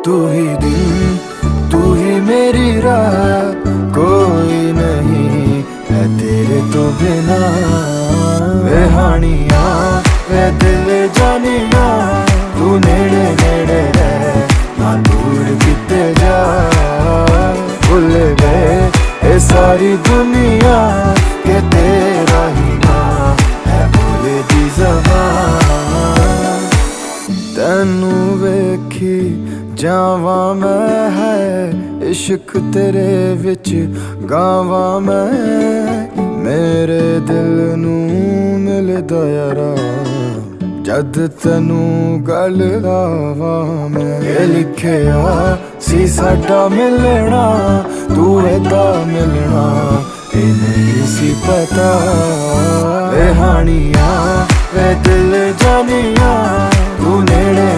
तू ही दिन, तू ही मेरी रात, कोई नहीं है तेरे तो बिना। वे हानिया वे दिल जानिया, तू नेड़े नेड़े रह ना दूर किते जा। भुल गए ये सारी दुनिया के तेरा ही ना है बोले दी ज़बान। तैनू वेखी जावा मैं है इश्क तेरे विच गावा मैं। मेरे दिल नू मिलदा यारा जद तैनू गल लावा मैं। ये लिखिया सी साडा मिलना, तू एदा मिलना ये नहीं सी पता। वे हानिया वे दिल जानिया, तू नेड़े